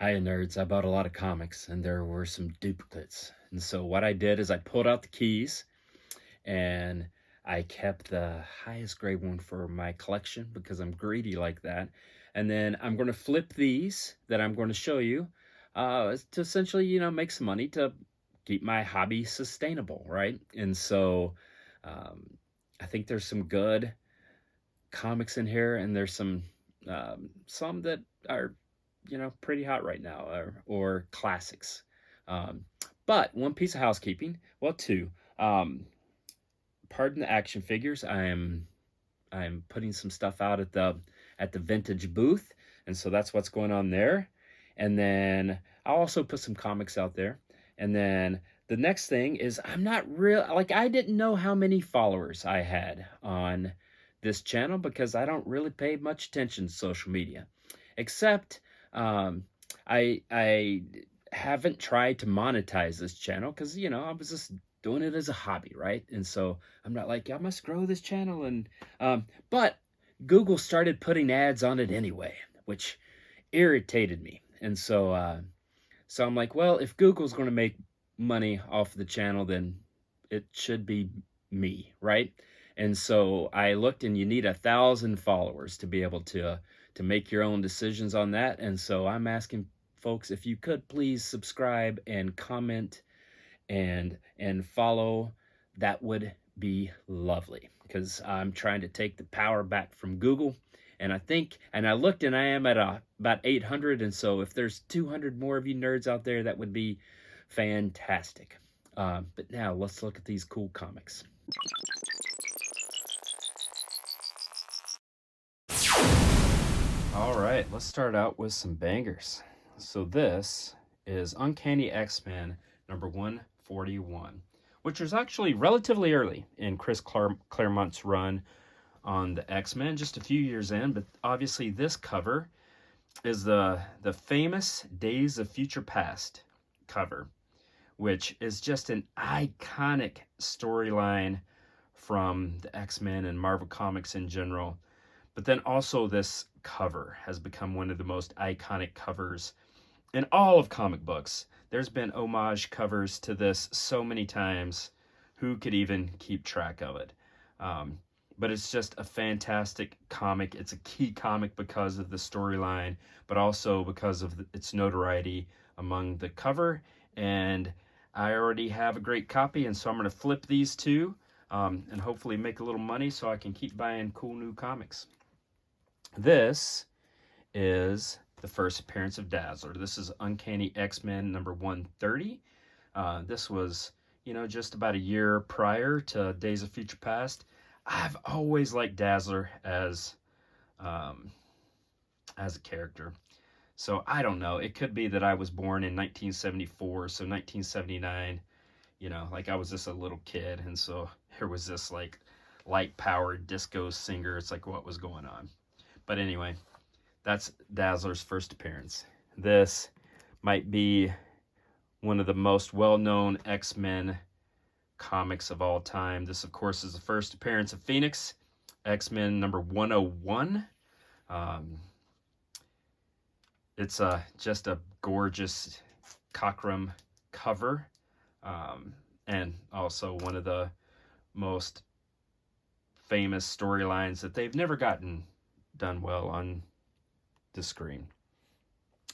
Hiya nerds, I bought a lot of comics and there were some duplicates. And so what I did is I pulled out the keys and I kept the highest grade one for my collection because I'm greedy like that. And then I'm going to flip these that I'm going to show you to essentially, make some money to keep my hobby sustainable, right? And so um, I think there's some good comics in here, and there's some that are pretty hot right now, or classics. Um, but one piece of housekeeping, well, two. Um, Pardon the action figures. I'm putting some stuff out at the vintage booth, and so that's what's going on there. And then I'll also put some comics out there. And then the next thing is I'm not real like I didn't know how many followers I had on this channel because I don't really pay much attention to social media, except um, I haven't tried to monetize this channel because I was just doing it as a hobby, right? And so I'm not like I must grow this channel, and but Google started putting ads on it anyway, which irritated me, and so I'm like, well, if Google's going to make money off the channel, then it should be me, right? And so I looked, and you need 1,000 followers to be able to make your own decisions on that. And so I'm asking folks if you could please subscribe and comment and follow. That would be lovely because I'm trying to take the power back from Google. And I looked, and I am at about 800. And so if there's 200 more of you nerds out there, that would be fantastic. But now let's look at these cool comics. All right, let's start out with some bangers. So this is Uncanny X-Men number 141, which was actually relatively early in Chris Claremont's run on the X-Men, just a few years in. But obviously this cover is the famous Days of Future Past cover, which is just an iconic storyline from the X-Men and Marvel Comics in general. But then also this cover has become one of the most iconic covers in all of comic books. There's been homage covers to this so many times. Who could even keep track of it? But it's just a fantastic comic. It's a key comic because of the storyline, but also because of its notoriety among the cover. And I already have a great copy, and so I'm going to flip these two and hopefully make a little money so I can keep buying cool new comics. This is the first appearance of Dazzler. This is Uncanny X-Men number 130. This was, just about a year prior to Days of Future Past. I've always liked Dazzler as a character. So I don't know. It could be that I was born in 1974, so 1979, like I was just a little kid, and so here was this like light-powered disco singer. It's like, what was going on? But anyway, that's Dazzler's first appearance. This might be one of the most well-known X-Men comics of all time. This, of course, is the first appearance of Phoenix, X-Men number 101. It's just a gorgeous Cockrum cover, and also one of the most famous storylines that they've never gotten done well on the screen.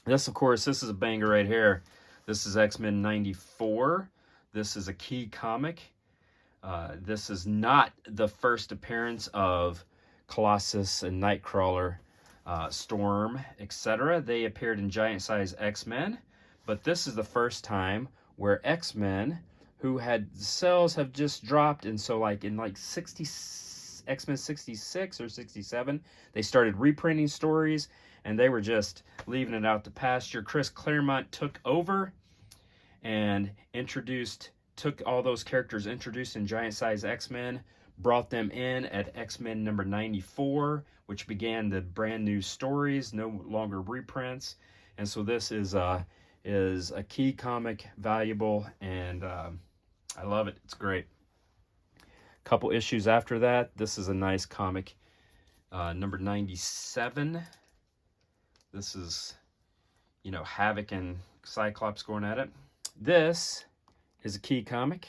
This, of course, this is a banger right here. This is X-Men 94. This is a key comic. This is not the first appearance of Colossus and Nightcrawler, Storm, etc. They appeared in Giant Size X-Men, but this is the first time where X-Men, who had cells have just dropped, and so in X-Men 66 or 67, they started reprinting stories, and they were just leaving it out to pasture. Chris Claremont took over and took all those characters introduced in Giant Size X-Men, brought them in at X-Men number 94, which began the brand new stories, no longer reprints. And so this is a key comic, valuable, and I love it. It's great. Couple issues after that, this is a nice comic, number 97. This is, you know, Havoc and Cyclops going at it. This is a key comic.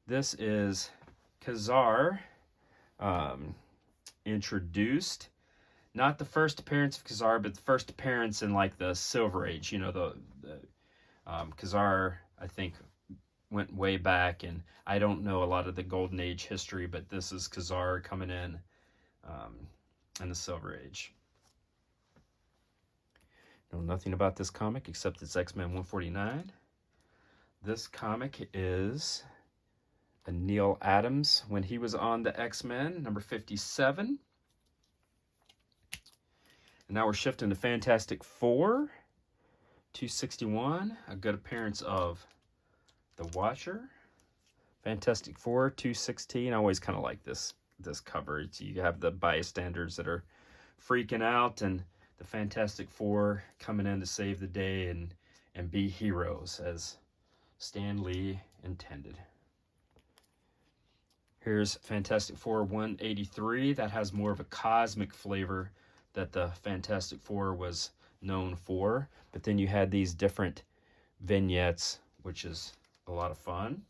This is Khazar, introduced. Not the first appearance of Khazar, but the first appearance in like the Silver Age. You know, the Khazar, I think, went way back, and I don't know a lot of the Golden Age history, but this is Khazar coming in the Silver Age. Know nothing about this comic except it's X-Men 149. This comic is a Neil Adams when he was on the X-Men, number 57. And now we're shifting to Fantastic Four, 261. A good appearance of the Watcher. Fantastic Four, 216. I always kind of like this cover. You have the bystanders that are freaking out, and the Fantastic Four coming in to save the day and be heroes, as Stan Lee intended. Here's Fantastic Four 183. That has more of a cosmic flavor that the Fantastic Four was known for. But then you had these different vignettes, which is a lot of fun.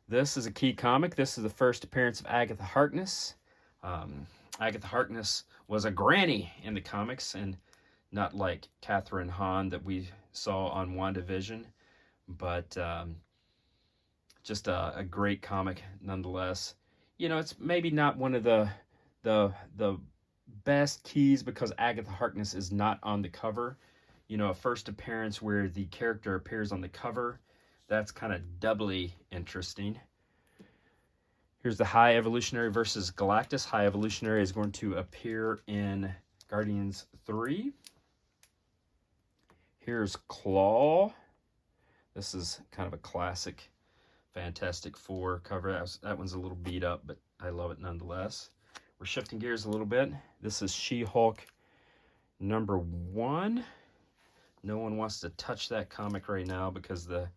This is a key comic. This is the first appearance of Agatha Harkness. Agatha Harkness was a granny in the comics, and not like Catherine Hahn that we saw on WandaVision, but just a great comic nonetheless. You know, it's maybe not one of the best keys because Agatha Harkness is not on the cover. You know, a first appearance where the character appears on the cover, that's kind of doubly interesting. Here's the High Evolutionary versus Galactus. High Evolutionary is going to appear in Guardians 3. Here's Claw. This is kind of a classic Fantastic Four cover. That one's a little beat up, but I love it nonetheless. We're shifting gears a little bit. This is She-Hulk number 1. No one wants to touch that comic right now because the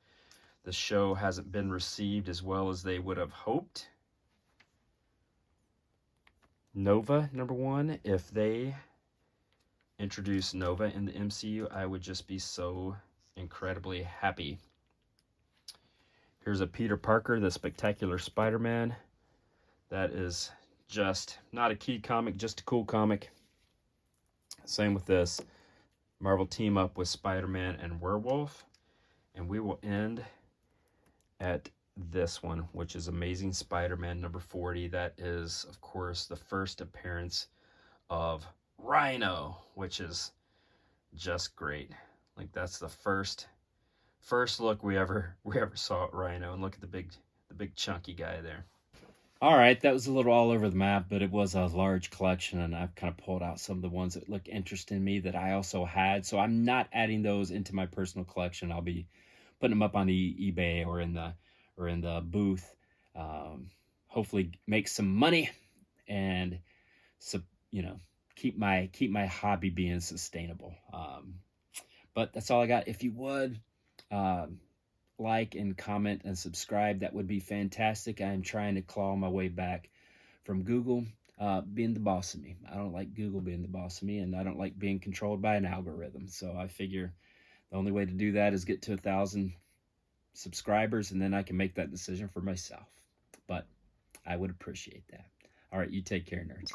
show hasn't been received as well as they would have hoped. Nova number 1. If they introduce Nova in the MCU, I would just be so incredibly happy. Here's a Peter Parker, the Spectacular Spider-Man. That is just not a key comic, just a cool comic. Same with this. Marvel team up with Spider-Man and Werewolf. And we will end at this one, which is Amazing Spider-Man number 40. That is, of course, the first appearance of Rhino, which is just great. Like, that's the first look we ever saw at Rhino. And look at the big chunky guy there. All right, that was a little all over the map, but it was a large collection, and I've kind of pulled out some of the ones that look interesting to me that I also had. So I'm not adding those into my personal collection. I'll be putting them up on the eBay or in the booth. Hopefully make some money and keep my hobby being sustainable. But that's all I got. If you would like and comment and subscribe, that would be fantastic. I am trying to claw my way back from Google being the boss of me. I don't like Google being the boss of me, and I don't like being controlled by an algorithm. So I figure the only way to do that is get to 1,000 subscribers, and then I can make that decision for myself. But I would appreciate that. All right, you take care, nerds.